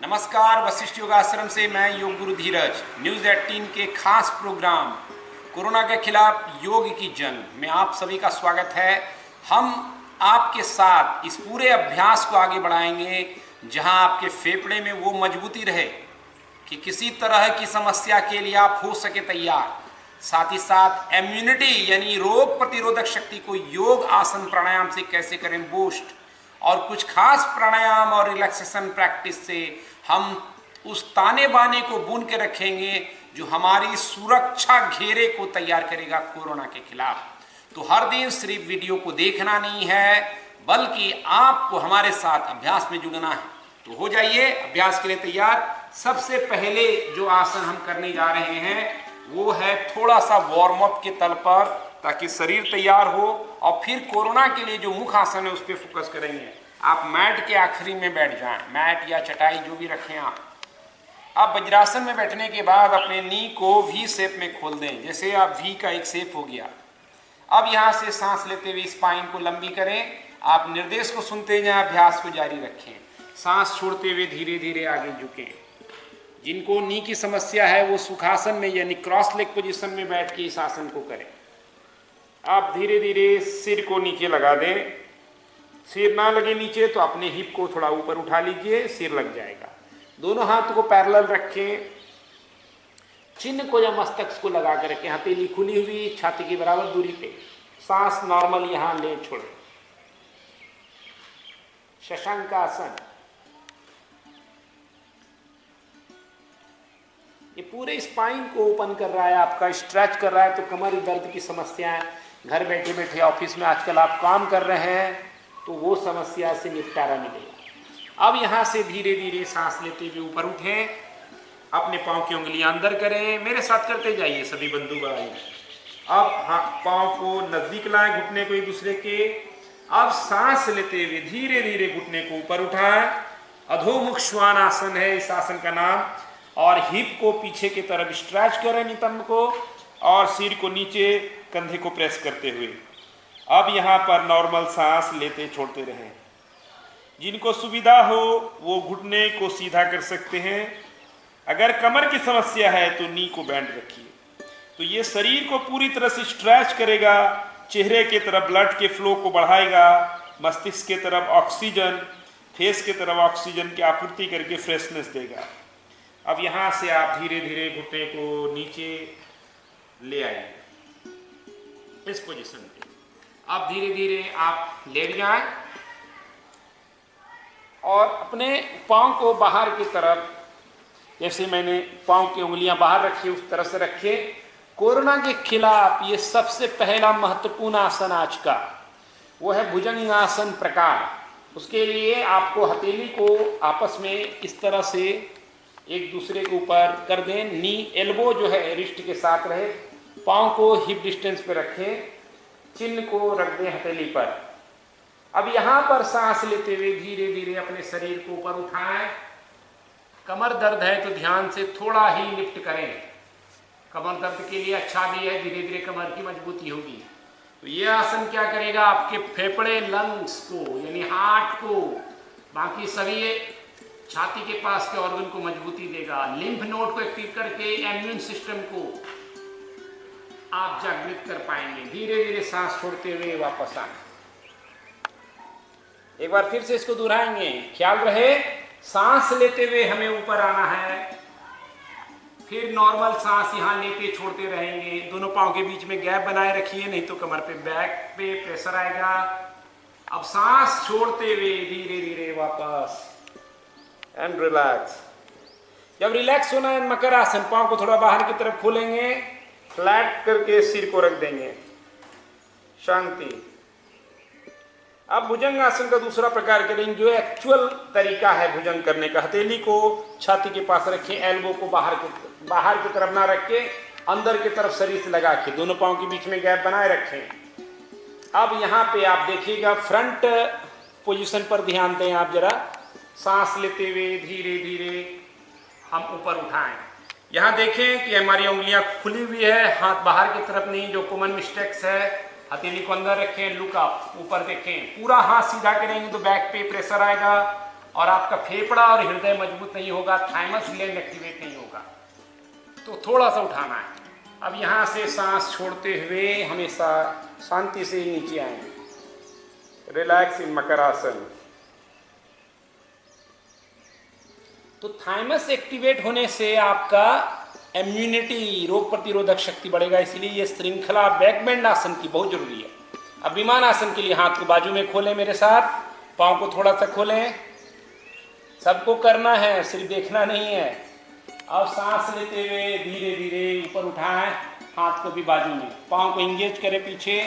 नमस्कार, वशिष्ठ योगाश्रम से मैं योग गुरु धीरज न्यूज़ 18 के खास प्रोग्राम कोरोना के खिलाफ योग की जंग में आप सभी का स्वागत है। हम आपके साथ इस पूरे अभ्यास को आगे बढ़ाएंगे जहां आपके फेफड़े में वो मजबूती रहे कि किसी तरह की समस्या के लिए आप हो सके तैयार। साथ ही साथ इम्यूनिटी यानी रोग प्रतिरोधक शक्ति को योग आसन प्राणायाम से कैसे करें बूस्ट, और कुछ खास प्राणायाम और रिलैक्सेशन प्रैक्टिस से हम उस ताने बाने को बुन के रखेंगे जो हमारी सुरक्षा घेरे को तैयार करेगा कोरोना के खिलाफ। तो हर दिन सिर्फ वीडियो को देखना नहीं है बल्कि आपको हमारे साथ अभ्यास में जुड़ना है। तो हो जाइए अभ्यास के लिए तैयार। सबसे पहले जो आसन हम करने जा रहे हैं वो है थोड़ा सा वार्म अप के तल पर, ताकि शरीर तैयार हो, और फिर कोरोना के लिए जो मुख्य आसन है उस पर फोकस करेंगे। आप मैट के आखिरी में बैठ जाएं, मैट या चटाई जो भी रखें आप वज्रासन में बैठने के बाद अपने नी को वी शेप में खोल दें, जैसे आप वी का एक शेप हो गया। अब यहाँ से सांस लेते हुए स्पाइन को लंबी करें। आप निर्देश को सुनते जाएं, अभ्यास को जारी रखें। सांस छोड़ते हुए धीरे धीरे आगे झुकें। जिनको नी की समस्या है वो सुखासन में यानी क्रॉस लेग पोजीशन में बैठ के इस आसन को करें। आप धीरे धीरे सिर को नीचे लगा दें। सिर ना लगे नीचे तो अपने हिप को थोड़ा ऊपर उठा लीजिए, सिर लग जाएगा। दोनों हाथ को पैरेलल रखें। चिन्ह को या मस्तक को लगा कर रखें, हथेली खुली हुई छाती की बराबर दूरी पे। सांस नॉर्मल यहां ले छोड़ें। शशांक आसन। ये पूरे स्पाइन को ओपन कर रहा है, आपका स्ट्रेच कर रहा है। तो कमर दर्द की समस्याएं, घर बैठे बैठे ऑफिस में आजकल आप काम कर रहे हैं तो वो समस्या से निपटारा मिलेगा। अब यहाँ से धीरे धीरे सांस लेते हुए ऊपर उठें। अपने पाँव की उंगलियां अंदर करें, मेरे साथ करते जाइए सभी बंधु भाई। अब पाँव को नजदीक लाएं, घुटने को एक दूसरे के। अब सांस लेते हुए धीरे धीरे घुटने को ऊपर उठाएं। अधोमुख श्वान आसन है इस आसन का नाम। और हिप को पीछे की तरफ स्ट्रेच करें, नितंब को, और सिर को नीचे कंधे को प्रेस करते हुए। अब यहाँ पर नॉर्मल सांस लेते छोड़ते रहें। जिनको सुविधा हो वो घुटने को सीधा कर सकते हैं। अगर कमर की समस्या है तो नी को बैंड रखिए। तो ये शरीर को पूरी तरह से स्ट्रेच करेगा, चेहरे की तरफ ब्लड के फ्लो को बढ़ाएगा, मस्तिष्क की तरफ ऑक्सीजन, फेस की तरफ ऑक्सीजन की आपूर्ति करके फ्रेशनेस देगा। अब यहाँ से आप धीरे धीरे घुटने को नीचे ले आइए इस पोजीशन पे। अब धीरे धीरे आप लेट जाएं और अपने पाँव को बाहर की तरफ, जैसे मैंने पाँव की उंगलियां बाहर रखी उस तरह से रखें। कोरोना के खिलाफ ये सबसे पहला महत्वपूर्ण आसन आज का वो है भुजंगासन प्रकार। उसके लिए आपको हथेली को आपस में इस तरह से एक दूसरे के ऊपर कर दें। नी एल्बो जो है रिस्ट के साथ रहे। पाँव को हिप डिस्टेंस पे रखें। चिन्ह को रख दें हथेली पर। अब यहाँ पर सांस लेते हुए धीरे धीरे अपने शरीर को ऊपर उठाएं। कमर दर्द है तो ध्यान से थोड़ा ही लिफ्ट करें। कमर दर्द के लिए अच्छा भी है, धीरे धीरे कमर की मजबूती होगी। तो ये आसन क्या करेगा, आपके फेफड़े, लंग्स को यानी हार्ट को, बाकी सभी छाती के पास के ऑर्गन को मजबूती देगा। लिम्फ नोड को एक्टिव करके इम्यून सिस्टम को आप जागृत कर पाएंगे। धीरे धीरे सांस छोड़ते हुए वापस आए। एक बार फिर से इसको दोहराएंगे। ख्याल रहे सांस लेते हुए हमें ऊपर आना है, फिर नॉर्मल सांस यहाँ लेते छोड़ते रहेंगे। दोनों पाँव के बीच में गैप बनाए रखिए, नहीं तो कमर पे बैक पे प्रेशर आएगा। अब सांस छोड़ते हुए धीरे धीरे वापस एंड रिलैक्स। जब रिलैक्स होना है मकर आसन, पाँव को थोड़ा बाहर की तरफ खोलेंगे, फ्लैट करके सिर को रख देंगे। शांति। अब भुजंग आसन का दूसरा प्रकार करेंगे जो एक्चुअल तरीका है भुजंग करने का। हथेली को छाती के पास रखें, एल्बो को बाहर की तरफ ना रख के अंदर की तरफ शरीर से लगा के दोनों पाँव के बीच में गैप बनाए रखें। अब यहाँ पे आप देखिएगा फ्रंट पोजीशन पर ध्यान दें। आप जरा सांस लेते हुए धीरे धीरे हम ऊपर उठाएं। यहाँ देखें कि हमारी उंगलियां खुली हुई है, हाथ बाहर की तरफ नहीं, जो कॉमन मिस्टेक्स है। हथेली को अंदर रखें, लुक अप, ऊपर देखें। पूरा हाथ सीधा करेंगे तो बैक पे प्रेशर आएगा, और आपका फेफड़ा और हृदय मजबूत नहीं होगा, थाइमस ग्लैंड एक्टिवेट नहीं होगा। तो थोड़ा सा उठाना है। अब यहाँ से सांस छोड़ते हुए हमेशा शांति से नीचे आएंगे। रिलैक्स इन मकर आसन। तो थाइमस एक्टिवेट होने से आपका इम्यूनिटी, रोग प्रतिरोधक शक्ति बढ़ेगा, इसलिए ये श्रृंखला बैकबेंड आसन की बहुत जरूरी है। अब विमान आसन के लिए हाथ को बाजू में खोलें मेरे साथ, पाँव को थोड़ा सा खोलें। सबको करना है, सिर्फ देखना नहीं है। अब सांस लेते हुए धीरे धीरे ऊपर उठाएं, हाथ को भी बाजू में, पाँव को इंगेज करें पीछे।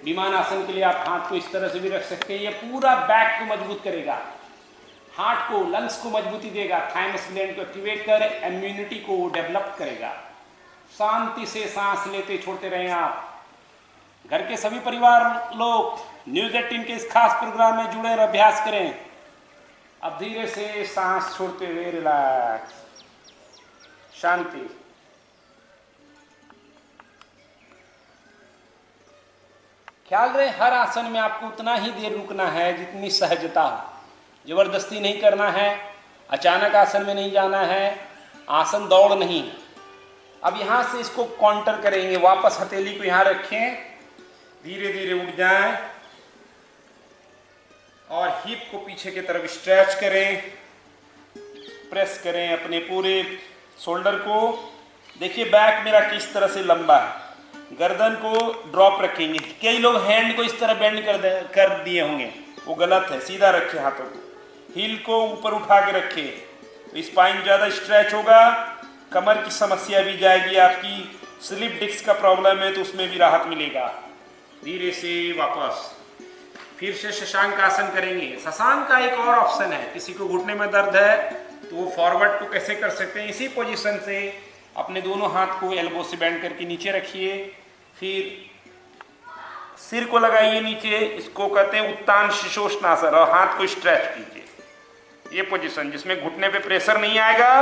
विमान आसन के लिए आप हाथ को इस तरह से भी रख सकते हैं। ये पूरा बैक को मजबूत करेगा, हार्ट को, लंग्स को मजबूती देगा, थाइमस ग्लैंड को एक्टिवेट कर इम्यूनिटी को डेवलप करेगा। शांति से सांस लेते छोड़ते रहें आप। घर के सभी परिवार लोग न्यूज़ 18 के इस खास प्रोग्राम में जुड़े और अभ्यास करें। अब धीरे से सांस छोड़ते हुए रिलैक्स, शांति। ख्याल रहे हर आसन में आपको उतना ही देर रुकना है जितनी सहजता हो। जबरदस्ती नहीं करना है, अचानक आसन में नहीं जाना है, आसन दौड़ नहीं है। अब यहाँ से इसको काउंटर करेंगे। वापस हथेली को यहाँ रखें, धीरे धीरे उठ जाएं और हिप को पीछे की तरफ स्ट्रेच करें, प्रेस करें अपने पूरे शोल्डर को। देखिए बैक मेरा किस तरह से लंबा है। गर्दन को ड्रॉप रखेंगे। कई लोग हैंड को इस तरह बेंड कर दिए होंगे, वो गलत है। सीधा रखें हाथों को, हील को ऊपर उठा के रखें। स्पाइन ज़्यादा स्ट्रेच होगा, कमर की समस्या भी जाएगी। आपकी स्लिप डिस्क का प्रॉब्लम है तो उसमें भी राहत मिलेगा। धीरे से वापस फिर से शशांक आसन करेंगे। शशांक का एक और ऑप्शन है, किसी को घुटने में दर्द है तो वो फॉरवर्ड को कैसे कर सकते हैं। इसी पोजीशन से अपने दोनों हाथ को एल्बो से बेंड करके नीचे रखिए, फिर सिर को लगाइए नीचे, इसको कहते हैं उत्तान शिशोष्णासन, और हाथ को स्ट्रेच कीजिए। ये पोजीशन जिसमें घुटने पे प्रेशर नहीं आएगा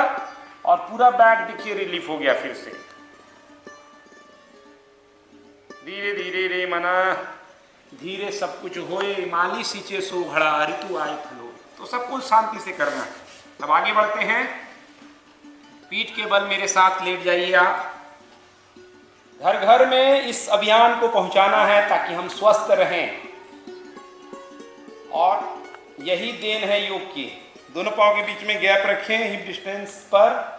और पूरा बैक देखिए रिलीफ हो गया। फिर से धीरे धीरे रे मना, धीरे सब कुछ होए, माली सींचे सो घड़ा, ऋतु आए फलो। तो सब कुछ शांति से करना है। अब आगे बढ़ते हैं। पीठ के बल मेरे साथ लेट जाइए आप। घर घर में इस अभियान को पहुंचाना है ताकि हम स्वस्थ रहें, और यही देन है योग की। दोनों पांव के बीच में गैप रखें, हिप डिस्टेंस पर।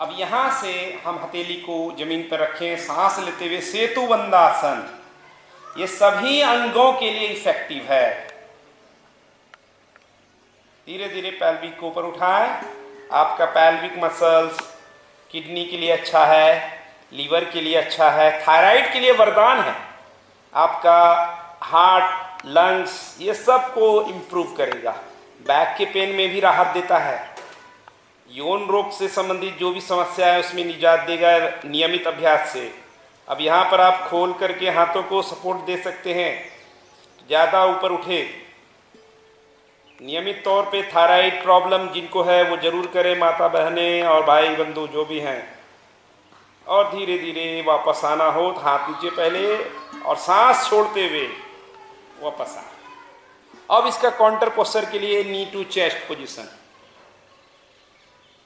अब यहां से हम हथेली को जमीन पर रखें, सांस लेते हुए सेतु बंदासन। ये सभी अंगों के लिए इफेक्टिव है। धीरे धीरे पैल्विक को ऊपर उठाएं। आपका पैल्विक मसल्स किडनी के लिए अच्छा है, लीवर के लिए अच्छा है, थायराइड के लिए वरदान है। आपका हार्ट, लंग्स, ये सब को इम्प्रूव करेगा। बैक के पेन में भी राहत देता है। यौन रोग से संबंधित जो भी समस्या है उसमें निजात देगा नियमित अभ्यास से। अब यहाँ पर आप खोल करके हाथों को सपोर्ट दे सकते हैं, ज़्यादा ऊपर उठे। नियमित तौर पे थायराइड प्रॉब्लम जिनको है वो जरूर करें, माता बहनें और भाई बंधु जो भी हैं। और धीरे धीरे वापस आना हो तो हाथ नीचे पहले और सांस छोड़ते हुए वापस आ। अब इसका काउंटर पोस्चर के लिए नी टू चेस्ट पोजीशन,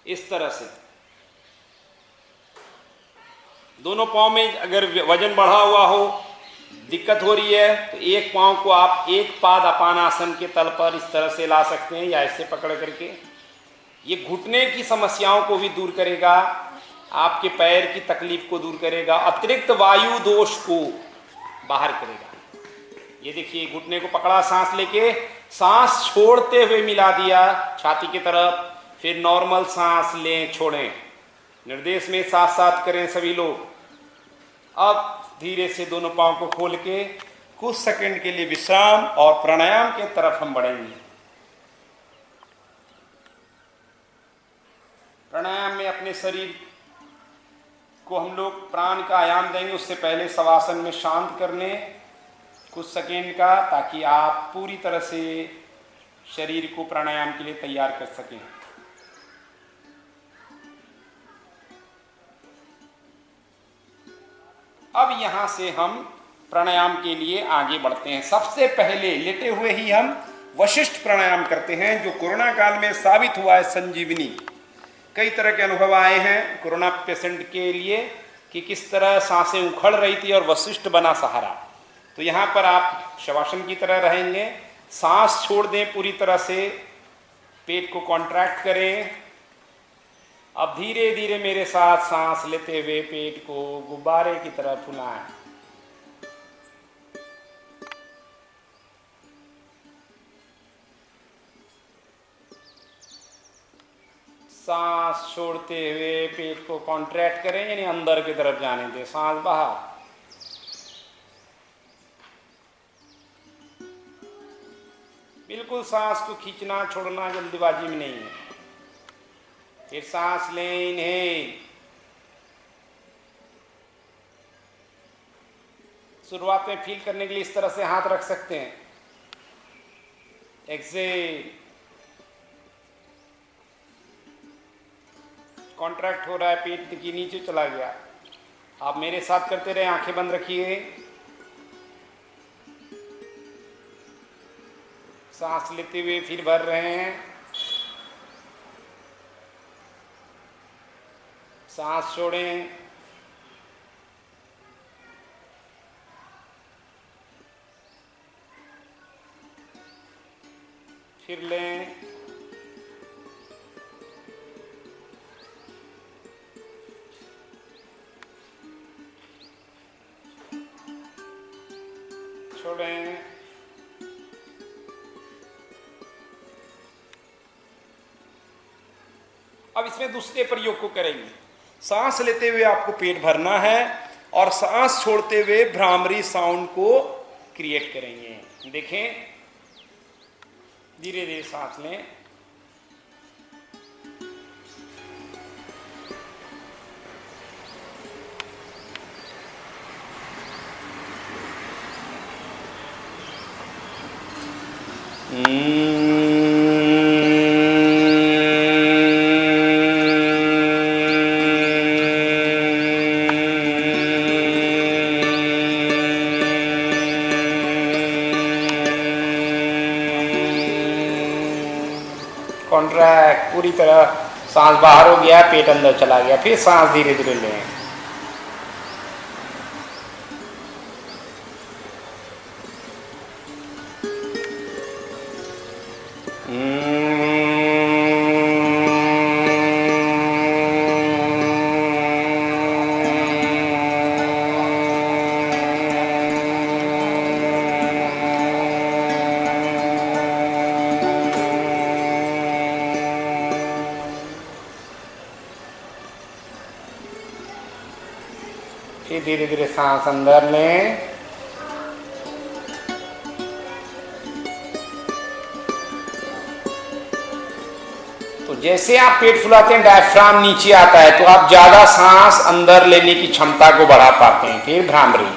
इस तरह से। दोनों पाँव में अगर वजन बढ़ा हुआ हो, दिक्कत हो रही है, तो एक पाँव को आप एक पाद अपानासन के तल पर इस तरह से ला सकते हैं या ऐसे पकड़ करके। ये घुटने की समस्याओं को भी दूर करेगा, आपके पैर की तकलीफ को दूर करेगा, अतिरिक्त वायु दोष को बाहर करेगा। ये देखिए घुटने को पकड़ा, सांस लेके, सांस छोड़ते हुए मिला दिया छाती की तरफ, फिर नॉर्मल सांस लें, छोड़ें। निर्देश में साथ साथ करें सभी लोग। अब धीरे से दोनों पांव को खोल के कुछ सेकंड के लिए विश्राम और प्राणायाम के तरफ हम बढ़ेंगे। प्राणायाम में अपने शरीर को हम लोग प्राण का आयाम देंगे। उससे पहले शवासन में शांत कर लें कुछ सेकंड का, ताकि आप पूरी तरह से शरीर को प्राणायाम के लिए तैयार कर सकें। अब यहाँ से हम प्राणायाम के लिए आगे बढ़ते हैं। सबसे पहले लेटे हुए ही हम वशिष्ठ प्राणायाम करते हैं, जो कोरोना काल में साबित हुआ है संजीवनी। कई तरह के अनुभव आए हैं कोरोना पेशेंट के लिए कि किस तरह सांसें उखड़ रही थी और वशिष्ठ बना सहारा। तो यहाँ पर आप शवासन की तरह रहेंगे, सांस छोड़ दें पूरी तरह से, पेट को कॉन्ट्रैक्ट करें। अब धीरे धीरे मेरे साथ सांस लेते हुए पेट को गुब्बारे की तरह फुलाएं। सांस छोड़ते हुए पेट को कॉन्ट्रैक्ट करें, यानी अंदर की तरफ जाने दें, सांस बाहर। बिल्कुल सांस को खींचना छोड़ना जल्दीबाजी में नहीं है। फिर सांस लें, इनहेल। शुरुआत में फील करने के लिए इस तरह से हाथ रख सकते हैं। एक्सेल। कॉन्ट्रैक्ट हो रहा है, पेट की नीचे चला गया। आप मेरे साथ करते रहे, आंखें बंद रखिए। सांस लेते हुए फिर भर रहे हैं, सांस छोड़ें, फिर लें, छोड़ें। अब इसमें दूसरे प्रयोग को करेंगे। सांस लेते हुए आपको पेट भरना है और सांस छोड़ते हुए भ्रामरी साउंड को क्रिएट करेंगे। देखें, धीरे धीरे सांस लें। कॉन्ट्रैक्ट पूरी तरह, सांस बाहर हो गया, पेट अंदर चला गया। फिर सांस धीरे धीरे लें। फिर धीरे धीरे सांस अंदर लें। तो जैसे आप पेट फुलाते हैं, डायफ्राम नीचे आता है, तो आप ज्यादा सांस अंदर लेने की क्षमता को बढ़ा पाते हैं। फिर भ्रामरी।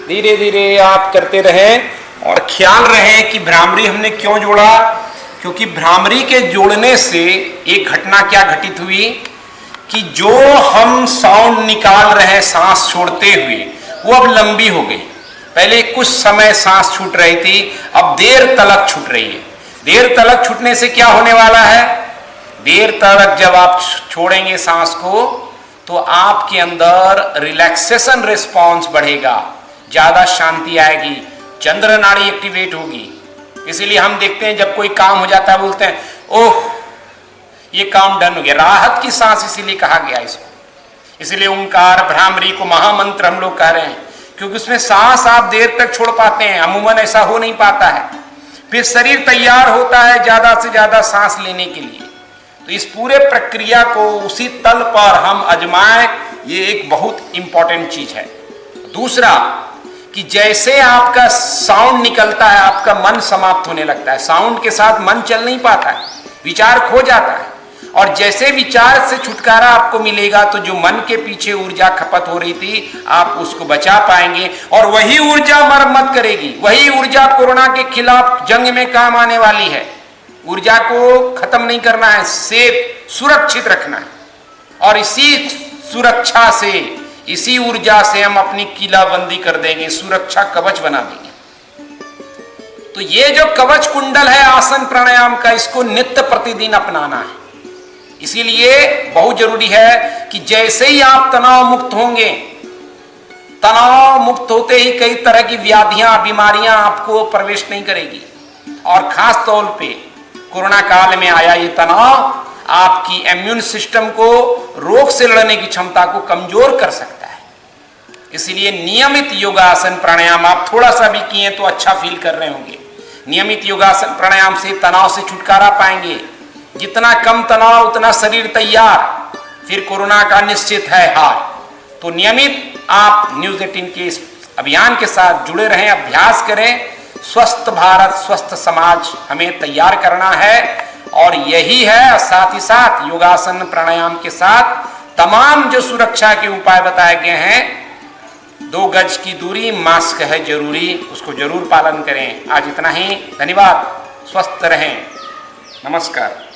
धीरे धीरे आप करते रहें और ख्याल रहे कि भ्रामरी हमने क्यों जोड़ा, क्योंकि भ्रामरी के जोड़ने से एक घटना क्या घटित हुई कि जो हम साउंड निकाल रहे हैं सांस छोड़ते हुए, वो अब लंबी हो गई। पहले कुछ समय सांस छूट रही थी, अब देर तलक छूट रही है। देर तलक छूटने से क्या होने वाला है, देर तलक जब आप छोड़ेंगे सांस को, तो आपके अंदर रिलैक्सेशन रिस्पॉन्स बढ़ेगा, ज्यादा शांति आएगी, चंद्र नाड़ी एक्टिवेट होगी। इसीलिए हम देखते हैं जब कोई काम हो जाता है, बोलते हैं ओह ये काम डन हो गया। राहत की सांस इसीलिए कहा गया इसको। इसीलिए ओंकार भ्रामरी को महामंत्र हम लोग कह रहे हैं, क्योंकि उसमें सांस आप देर तक छोड़ पाते हैं, अमूमन ऐसा हो नहीं पाता है। फिर शरीर तैयार होता है ज्यादा से ज्यादा सांस लेने के लिए। तो इस पूरे प्रक्रिया को उसी तल पर हम आजमाएं, ये एक बहुत इंपॉर्टेंट चीज है। दूसरा कि जैसे आपका साउंड निकलता है, आपका मन समाप्त होने लगता है। साउंड के साथ मन चल नहीं पाता है, विचार खो जाता है। और जैसे विचार से छुटकारा आपको मिलेगा, तो जो मन के पीछे ऊर्जा खपत हो रही थी, आप उसको बचा पाएंगे और वही ऊर्जा मरम्मत करेगी। वही ऊर्जा कोरोना के खिलाफ जंग में काम आने वाली है। ऊर्जा को खत्म नहीं करना है, सेफ सुरक्षित रखना है। और इसी सुरक्षा से, इसी ऊर्जा से हम अपनी किलाबंदी कर देंगे, सुरक्षा कवच बना देंगे। तो ये जो कवच कुंडल है आसन प्राणायाम का, इसको नित्य प्रतिदिन अपनाना है। इसीलिए बहुत जरूरी है कि जैसे ही आप तनाव मुक्त होंगे, तनाव मुक्त होते ही कई तरह की व्याधियां, बीमारियां आपको प्रवेश नहीं करेगी। और खास तौर पे कोरोना काल में आया ये तनाव आपकी इम्यून सिस्टम को, रोग से लड़ने की क्षमता को कमजोर कर सकता है। इसलिए नियमित योगासन प्राणायाम आप थोड़ा सा भी किए तो अच्छा फील कर रहे होंगे। नियमित योगासन प्राणायाम से तनाव से छुटकारा पाएंगे। जितना कम तनाव उतना शरीर तैयार, फिर कोरोना का निश्चित है हार। तो नियमित आप न्यूज़ 18 के इस अभियान के साथ जुड़े रहें, अभ्यास करें। स्वस्थ भारत, स्वस्थ समाज हमें तैयार करना है और यही है। साथ ही साथ योगासन प्राणायाम के साथ तमाम जो सुरक्षा के उपाय बताए गए हैं, 2 गज की दूरी, मास्क है जरूरी, उसको जरूर पालन करें। आज इतना ही, धन्यवाद, स्वस्थ रहें, नमस्कार।